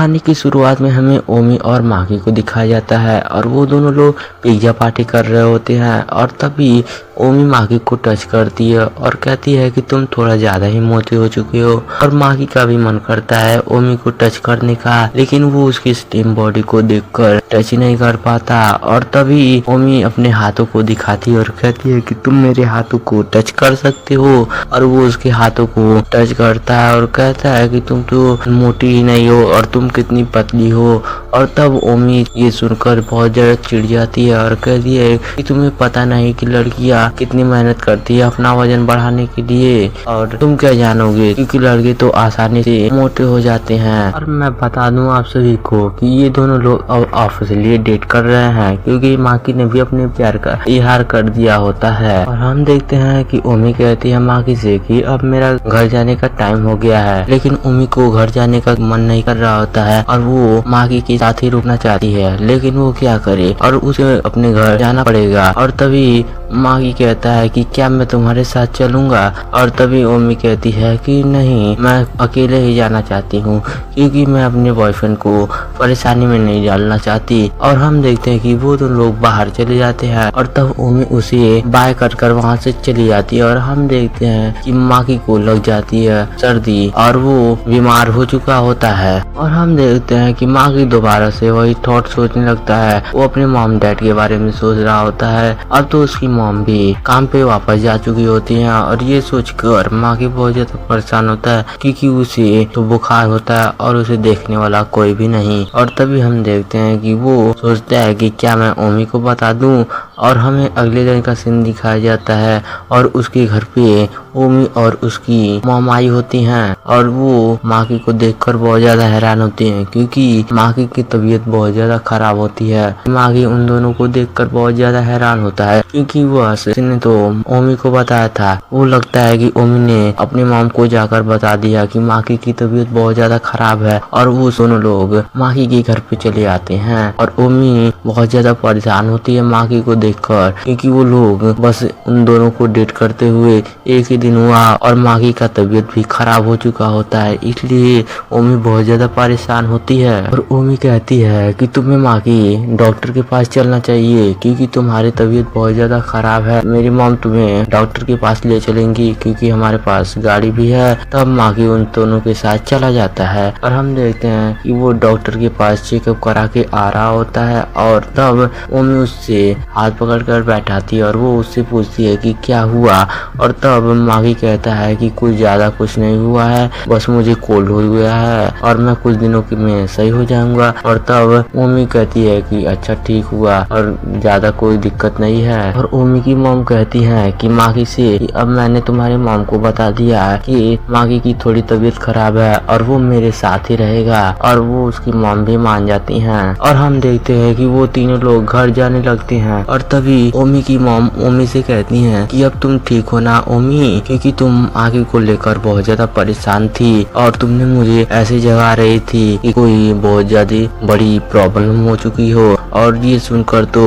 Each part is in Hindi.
कहानी की शुरुआत में हमें ओमी और माकी को दिखाया जाता है और वो दोनों लोग पिज्जा पार्टी कर रहे होते हैं और तभी ओमी माकी को टच करती है और कहती है कि तुम थोड़ा ज्यादा ही मोटे हो चुके हो। और माकी का भी मन करता है ओमी को टच करने का, लेकिन वो उसकी स्लिम बॉडी को देखकर टच नहीं कर पाता। और तभी ओमी अपने हाथों को दिखाती है और कहती है कि तुम मेरे हाथों को टच कर सकते हो। और वो उसके हाथों को टच करता है और कहता है कि तुम तो मोटी ही नहीं हो और तुम कितनी पतली हो। और तब ओमी ये सुनकर बहुत ज्यादा चिढ़ जाती है और कहती है कि तुम्हें पता नहीं कि लड़कियां कितनी मेहनत करती है अपना वजन बढ़ाने के लिए, और तुम क्या जानोगे क्योंकि लड़के तो आसानी से मोटे हो जाते हैं। और मैं बता दूं आप सभी को कि ये दोनों लोग अब ऑफिशियली डेट कर रहे हैं क्योंकि माकी ने भी अपने प्यार का इजहार कर दिया होता है। और हम देखते हैं कि ओमी कहती है माकी से कि अब मेरा घर जाने का टाइम हो गया है, लेकिन ओमी को घर जाने का मन नहीं कर रहा होता है और वो माकी के साथ ही रुकना चाहती है, लेकिन वो क्या करे और उसे अपने घर जाना पड़ेगा। और तभी माकी कहता है कि क्या मैं तुम्हारे साथ चलूंगा। और तभी ओमी कहती है कि नहीं, मैं अकेले ही जाना चाहती हूँ क्योंकि मैं अपने बॉयफ्रेंड को परेशानी में नहीं डालना चाहती। और हम देखते हैं कि वो दोनों लोग बाहर चले जाते हैं और तब ओमी उसे बाय कर वहाँ से चली जाती है। और हम देखते हैं कि माकी को लग जाती है सर्दी और वो बीमार हो चुका होता है। और हम देखते हैं कि माकी दोबारा से वही थॉट सोचने लगता है। वो अपने मॉम डैड के बारे में सोच रहा होता है। अब तो उसकी मॉम भी काम पे वापस जा चुकी होती है और ये सोचकर माकी बहुत ज्यादा परेशान होता है क्योंकि उसे तो बुखार होता है और उसे देखने वाला कोई भी नहीं। और तभी हम देखते हैं कि वो सोचता है कि क्या मैं ओमी को बता दूं। और हमें अगले दिन का सीन दिखाया जाता है और उसके घर पे ओमी और उसकी मॉम आई होती हैं और वो माकी को देखकर बहुत ज्यादा हैरान होती हैं क्योंकि माकी की तबीयत बहुत ज्यादा खराब होती है। माकी उन दोनों को देखकर बहुत ज्यादा हैरान होता है क्योंकि वो ने तो ओमी को बताया था। वो लगता है कि ओमी ने अपनी मॉम को जाकर बता दिया कि माकी की तबीयत बहुत ज्यादा खराब है। और वो दोनों लोग माकी के घर पे चले आते हैं और ओमी बहुत ज्यादा परेशान होती है माकी को देखकर क्योंकि वो लोग बस उन दोनों को डेट करते हुए एक ही दिन हुआ और माकी का तबीयत भी खराब हो चुका होता है, इसलिए ओमी बहुत ज्यादा परेशान होती है। और ओमी कहती है कि तुम्हें माकी डॉक्टर के पास चलना चाहिए क्योंकि तुम्हारी तबीयत बहुत ज्यादा खराब है। मेरी मॉम तुम्हें डॉक्टर के पास ले चलेंगी क्योंकि हमारे पास गाड़ी भी है। तब माकी उन दोनों के साथ चला जाता है और हम देखते हैं कि वो डॉक्टर के पास चेकअप करा के आ रहा होता है। और तब ओमी उससे हाथ पकड़कर बैठाती है और वो उससे पूछती है कि क्या हुआ। और तब माकी कहता है कि कुछ ज्यादा कुछ नहीं हुआ है, बस मुझे कोल्ड हो गया है और मैं कुछ दिनों के में सही हो जाऊंगा। और तब ओमी कहती है कि अच्छा ठीक हुआ और ज्यादा कोई दिक्कत नहीं है। और ओमी की मॉम कहती है कि माकी से कि अब मैंने तुम्हारी मॉम को बता दिया कि माकी की थोड़ी तबीयत खराब है और वो मेरे साथ ही रहेगा। और वो उसकी मॉम भी मान जाती हैं और हम देखते हैं कि वो तीनों लोग घर जाने लगते हैं। और तभी ओमी की मॉम ओमी से कहती हैं कि अब तुम ठीक हो ना ओमी, क्योंकि तुम आगे को लेकर बहुत ज्यादा परेशान थी और तुमने मुझे ऐसे जगा रही थी कि कोई बहुत ज्यादा बड़ी प्रॉब्लम हो चुकी हो। और ये सुनकर तो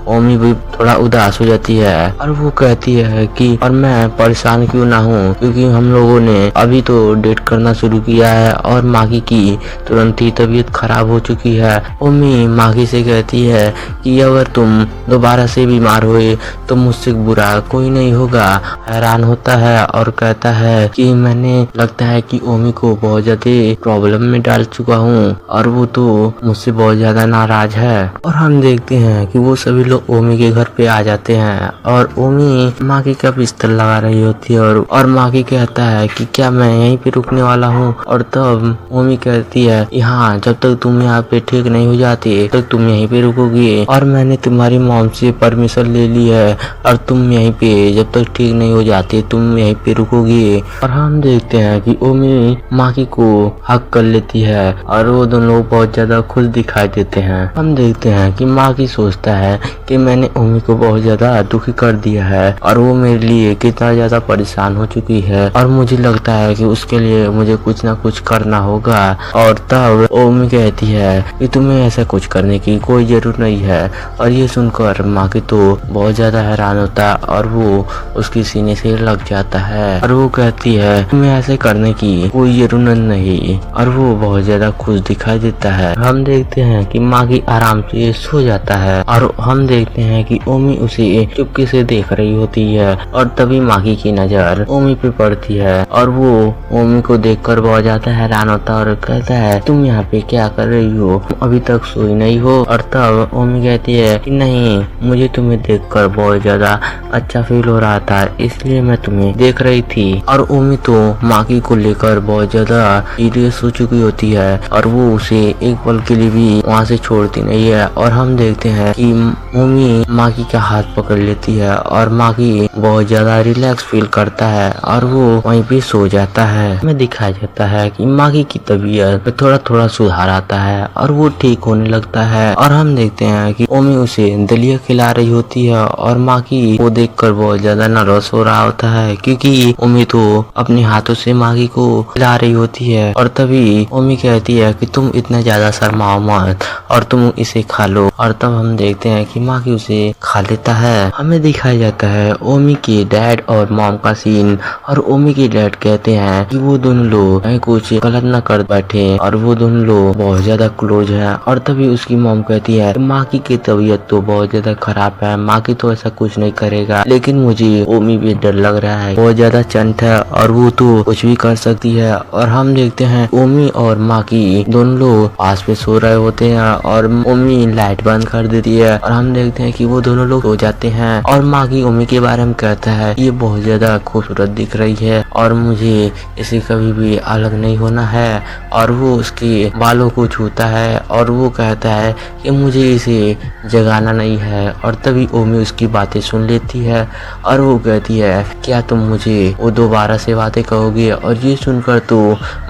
ओमी भी थोड़ा उदास हो जाती है और वो कहती है कि और मैं परेशान क्यों ना हूँ क्योंकि हम लोगों ने अभी तो डेट करना शुरू किया है और माकी की तुरंत ही तबीयत खराब हो चुकी है। ओमी माकी से कहती है कि अगर तुम दोबारा से बीमार हुए तो मुझसे बुरा कोई नहीं होगा। हैरान होता है और कहता है कि मैंने लगता है कि ओमी को बहुत ज्यादा प्रॉब्लम में डाल चुका हूँ और वो तो मुझसे बहुत ज्यादा नाराज है। और हम देखते हैं कि वो सभी लोग ओमी के घर पे आ जाते हैं और ओमी माकी का बिस्तर लगा रही होती है और माकी कहता है कि क्या मैं यहीं पे रुकने वाला हूँ। और तब ओमी कहती है कि हाँ, जब तक तुम यहाँ पे ठीक नहीं हो जाते तब तुम यहीं पे रुकोगी और मैंने तुम्हारी मॉम से परमिशन ले ली है और तुम यहीं पे जब तक ठीक नहीं हो जाते तुम यहीं पे रुकोगी। और हम देखते हैं कि ओमी माकी को हक कर लेती है और वो दोनों लोग बहुत ज्यादा खुश दिखाई देते हैं। हम देखते हैं कि माकी सोचता है कि मैंने ओमी को बहुत ज्यादा दुखी कर दिया है और वो मेरे लिए कितना ज्यादा परेशान हो चुकी है और मुझे लगता है कि उसके लिए मुझे कुछ ना कुछ करना होगा। और तब ओमी कहती है कि तुम्हें ऐसा कुछ करने की कोई जरूरत नहीं है। और ये सुनकर माकी तो बहुत ज्यादा हैरान होता है और वो उसकी सीने से लग जाता है और वो कहती है तुम्हें ऐसे करने की कोई जरूरत नहीं और वो बहुत ज्यादा खुश दिखाई देता है। हम देखते हैं कि माकी आराम से सो जाता है और हम देखते हैं कि ओमी उसे चुपके से देख रही होती है और तभी माकी की नजर ओमी पे पड़ती है और वो ओमी को देखकर बहुत ज्यादा हैरान होता है और कहता है तुम यहाँ पे क्या कर रही हो, तुम अभी तक सोई नहीं हो। और तब ओमी कहती है कि नहीं, मुझे तुम्हें देखकर बहुत ज्यादा अच्छा फील हो रहा था इसलिए मैं तुम्हें देख रही थी। और ओमी तो माकी को लेकर बहुत ज्यादा सीरियस हो चुकी होती है और वो उसे एक पल के लिए भी वहाँ से छोड़ती नहीं है। और हम देखते हैं कि ओमी माकी का हाथ पकड़ लेती है और माकी बहुत ज्यादा रिलैक्स फील करता है और वो वहीं पे सो जाता है। हमें दिखाया जाता है कि माकी की तबीयत में थोड़ा थोड़ा सुधार आता है और वो ठीक होने लगता है। और हम देखते हैं कि ओमी उसे दलिया खिला रही होती है और माकी को देखकर बहुत ज्यादा नर्वस हो रहा होता है क्योंकि ओमी तो अपने हाथों से माकी को खिला रही होती है। और तभी ओमी कहती है कि तुम इतना ज्यादा शर्माओ मत और तुम इसे खा लो। और तब हम देखते हैं कि माकी उसे खा लेता है। हमें दिखाया जाता है ओमी के डैड और मॉम का सीन और ओमी के डैड कहते हैं कि वो दोनों लोग कुछ गलत न कर बैठे और वो दोनों लोग बहुत ज्यादा क्लोज हैं। और तभी उसकी मॉम कहती है माकी की तबीयत तो बहुत ज्यादा खराब है, माकी तो ऐसा कुछ नहीं करेगा, लेकिन मुझे ओमी भी डर लग रहा है, बहुत ज्यादा चंट है और वो तो कुछ भी कर सकती है। और हम देखते हैं ओमी और माकी दोनों लोग पास में सो रहे होते हैं और ओमी लाइट बंद कर देती है और हम देखते हैं कि वो दोनों लोग सो जाते हैं। और माकी ओमी के बारे में कहता है ये बहुत ज्यादा खूबसूरत दिख रही है और मुझे इसे कभी भी अलग नहीं होना है। और वो उसके बालों को छूता है और वो कहता है कि मुझे इसे जगाना नहीं है। और तभी ओमी उसकी बातें सुन लेती है और वो कहती है क्या तुम मुझे वो दोबारा से बातें कहोगे। और ये सुनकर तो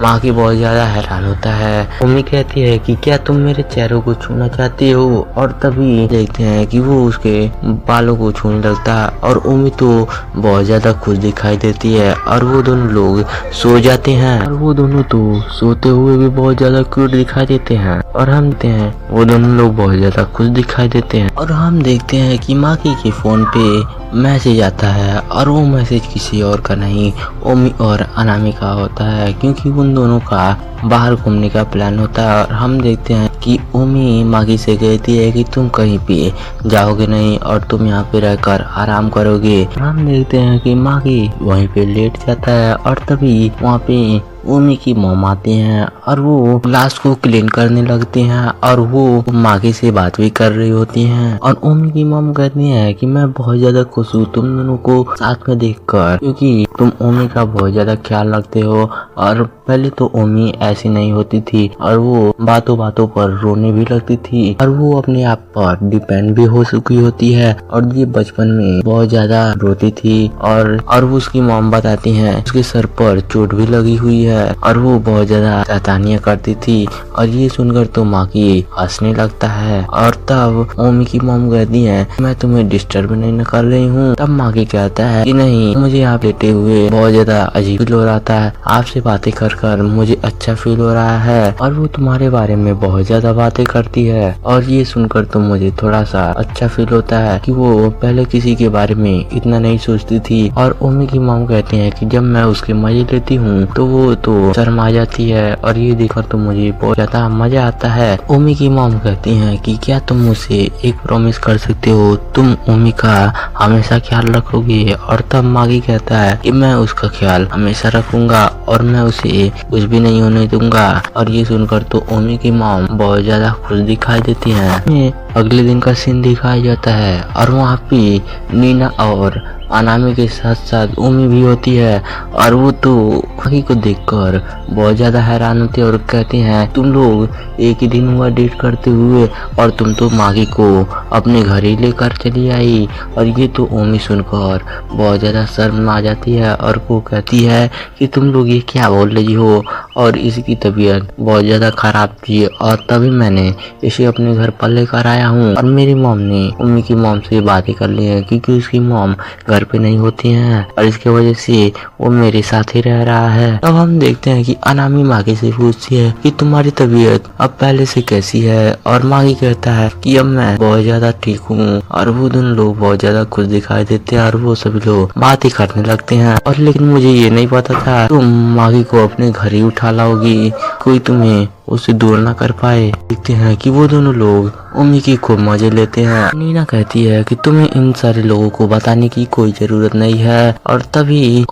माकी बहुत ज्यादा हैरान होता है। ओमी कहती है कि क्या तुम मेरे चेहरे को छूना चाहती हो। और तभी देखते हैं कि वो उसके बालों को छूने लगता है और ओमी तो बहुत ज्यादा खुश दिखाई देती है और वो दोनों लोग सो जाते हैं। और वो दोनों तो सोते हुए भी बहुत ज्यादा क्यूट दिखाई देते हैं और हम देखते हैं वो दोनों लोग बहुत ज्यादा खुश दिखाई देते हैं। और हम देखते हैं कि माकी के फोन पे मैसेज आता है और वो मैसेज किसी और का नहीं ओमी और अनामिका होता है क्योंकि उन दोनों का बाहर घूमने का प्लान होता है। और हम देखते हैं कि ओमी माकी से कहती है कि तुम कहीं पे जाओगे नहीं और तुम यहाँ पे रहकर आराम करोगे। हम देखते हैं कि माकी वहीं पे लेट जाता है और तभी वहाँ पे ओमी की मॉम आती हैं और वो क्लास को क्लीन करने लगती हैं और वो माकी से बात भी कर रही होती हैं। और ओमी की मॉम कहती है कि मैं बहुत ज्यादा खुश हूँ तुम दोनों को साथ में देखकर क्योंकि तुम ओमी का बहुत ज्यादा ख्याल रखते हो। और पहले तो ओमी ऐसी नहीं होती थी और वो बातों बातों पर रोने भी लगती थी और वो अपने आप पर डिपेंड भी हो चुकी होती है और ये बचपन में बहुत ज्यादा रोती थी। और वो उसकी मॉम बताती हैं उसके सर पर चोट भी लगी हुई है और वो बहुत ज्यादा शैतानियां करती थी। और ये सुनकर तो माकी हंसने लगता है। और तब ओमी की मॉम कहती है मैं तुम्हें डिस्टर्ब नहीं कर रही हूँ। तब माकी कहता है कि नहीं, मुझे आप लेटे हुए बहुत ज्यादा अजीब फील हो रहा था, आपसे बातें कर कर मुझे अच्छा फील हो रहा है और वो तुम्हारे बारे में बहुत ज्यादा बातें करती है। और ये सुनकर तो मुझे थोड़ा सा अच्छा फील होता है कि वो पहले किसी के बारे में इतना नहीं सोचती थी। और ओमी की मॉम कहती है कि जब मैं उसके मजे लेती हूँ तो वो तो शर्मा जाती है और ये देखकर तो मुझे बहुत ज्यादा मजा आता है। ओमी की मॉम कहती हैं कि क्या तुम मुझसे एक प्रॉमिस कर सकते हो, तुम ओमी का हमेशा ख्याल रखोगे। और तब मागी कहता है कि मैं उसका ख्याल हमेशा रखूंगा और मैं उसे कुछ भी नहीं होने दूंगा। और ये सुनकर तो ओमी की मॉम बहुत ज्यादा खुश दिखाई देती है। अगले दिन का सीन दिखाया जाता है और वहाँ पे नीना और अनामी के साथ साथ ओमी भी होती है और वो तो मागी को देखकर बहुत ज्यादा हैरान होती है और कहते हैं तुम लोग एक ही दिन हुआ डेट करते हुए और तुम तो मागी को अपने घर ही लेकर चली आई। और ये तो ओमी सुनकर बहुत ज्यादा शर्म आ जाती है और वो कहती है कि तुम लोग ये क्या बोल रही हो और इसकी तबीयत बहुत ज्यादा खराब थी और तभी मैंने इसे अपने घर पर लेकर आया आया हूँ और मेरी मॉम ने ओमी की मॉम से बातें कर ली है क्योंकि उसकी मॉम घर पे नहीं होती हैं और इसके वजह से वो मेरे साथ ही रह रहा है। अब हम देखते हैं कि अनामी मागी से पूछती है कि तुम्हारी तबीयत अब पहले से कैसी है और मागी कहता है कि अब मैं बहुत ज्यादा ठीक हूँ और वो दोनों लोग बहुत ज्यादा खुश दिखाई देते हैं और वो सभी लोग बात ही करने लगते हैं। और लेकिन मुझे ये नहीं पता था तुम मागी को अपने घर ही उठा लाओगी, कोई तुम्हें उससे दूर ना कर पाए। देखते हैं कि वो दोनों लोग ओमी की खूब मजे लेते हैं। नीना कहती है कि तुम्हें इन सारे लोगों को बताने की कोई जरूरत नहीं है और तभी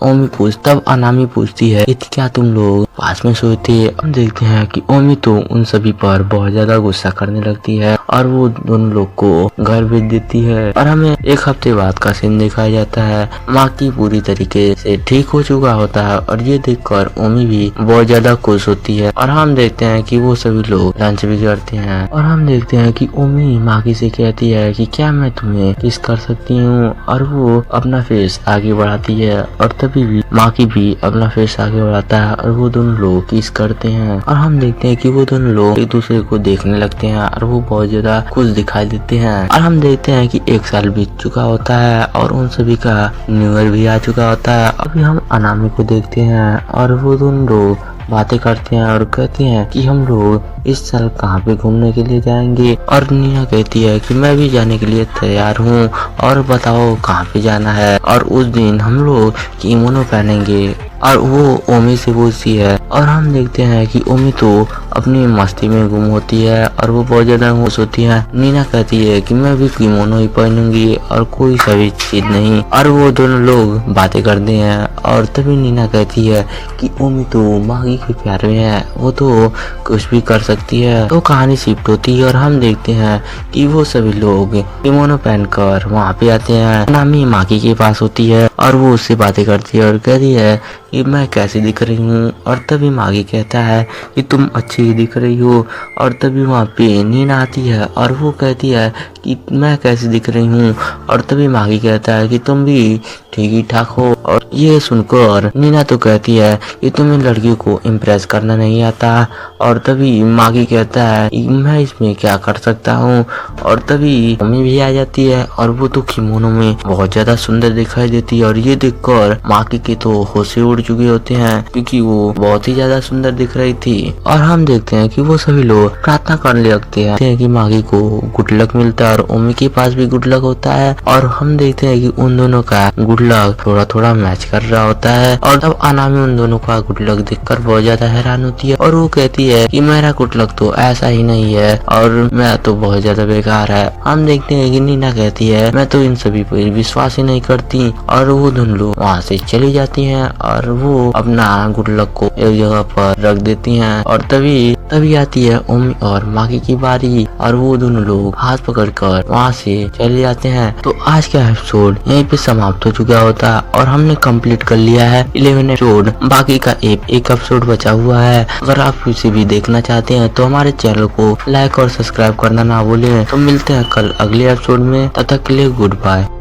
तब अनामी पूछती है कि क्या तुम लोग पास में सोए थे। हम देखते हैं कि ओमी तो उन सभी पर बहुत ज्यादा गुस्सा करने लगती है और वो दोनों लोग को घर भेज देती है और हमें एक हफ्ते बाद का सीन दिखाया जाता है। माँ की पूरी तरीके से ठीक हो चुका होता है और ये देखकर ओमी भी बहुत ज्यादा खुश होती है और हम देखते हैं कि वो सभी लोग लंच भी करते हैं और हम देखते हैं कि ओमी मागी से कहती है कि क्या मैं तुम्हें किस कर सकती हूँ और वो अपना फेस आगे बढ़ाती है और तभी भी मागी भी अपना फेस आगे बढ़ाता है और वो दोनों लोग किस करते हैं और हम देखते हैं कि वो दोनों लोग एक दूसरे को देखने लगते हैं और वो बहुत ज्यादा खुश दिखाई देते हैं और हम देखते हैं कि 1 साल बीत चुका होता है और उन सभी का न्यू ईयर भी आ चुका होता है। अभी हम अनामी को देखते हैं और वो दोनों लोग बातें करते हैं और कहते हैं कि हम लोग इस साल कहाँ पे घूमने के लिए जाएंगे और नीना कहती है कि मैं भी जाने के लिए तैयार हूँ और बताओ कहाँ पे जाना है और उस दिन हम लोग किमोनो पहनेंगे और वो ओमी से पूछती है और हम देखते हैं कि ओमी तो अपनी मस्ती में गुम होती है और वो बहुत ज्यादा खुश होती है। नीना कहती है कि मैं भी किमोनो ही पहनूंगी और कोई सा भी चीज नहीं और वो दोनों लोग बातें करते हैं और तभी नीना कहती है कि ओमी तो मागी के प्यार में है, वो तो कुछ भी कर सकती है। तो कहानी शिफ्ट होती है और हम देखते हैं कि वो सभी लोग किमोनो पहनकर वहाँ पे आते हैं। नामी मागी के पास होती है और वो उससे बातें करती है और कहती है कि मैं कैसी दिख रही हूँ और तभी मागी कहता है कि तुम अच्छी दिख रही हो और तभी वहाँ पे नीना आती है और वो कहती है कि मैं कैसी दिख रही हूँ और तभी मागी कहता है कि तुम भी ठीक ही ठाक हो। और ये सुनकर नीना तो कहती है कि तुम्हें लड़कियों को इम्प्रेस करना नहीं आता और तभी मागी कहता है कि मैं इसमें क्या कर सकता हूँ और तभी मम्मी भी आ जाती है और वो तो किमोनो में बहुत ज्यादा सुंदर दिखाई देती है और ये देखकर मागी के तो होश उड़ चुके होते हैं क्योंकि वो बहुत ही ज्यादा सुंदर दिख रही थी। और हम देखते हैं कि वो सभी लोग प्रार्थना करने लगते हैं कि मागी को गुड लक मिलता है और ओमी के पास भी गुड लक होता है और हम देखते हैं कि उन दोनों का गुड लक थोड़ा थोड़ा मैच कर रहा होता है और तब अनामी उन दोनों का गुड लक देखकर बहुत ज्यादा हैरान होती है और वो कहती है कि मेरा गुड लक तो ऐसा ही नहीं है और मैं तो बहुत ज्यादा बेकार है। हम देखते हैं कि नीना कहती है मैं तो इन सभी पर विश्वास ही नहीं करती और वो दोनों लोग वहाँ से चली जाती हैं और वो अपना गुड लक को एक जगह पर रख देती हैं और तभी आती है ओमी और मागी की बारी और वो दोनों लोग हाथ पकड़कर वहाँ से चले जाते हैं। तो आज का एपिसोड यहीं पे समाप्त हो चुका होता है और हमने कंप्लीट कर लिया है 11 एपिसोड, बाकी का एक एपिसोड बचा हुआ है। अगर आप किसी भी देखना चाहते हैं तो हमारे चैनल को लाइक और सब्सक्राइब करना ना भूलें। तो मिलते हैं कल अगले एपिसोड में, तब तक के लिए गुड बाय।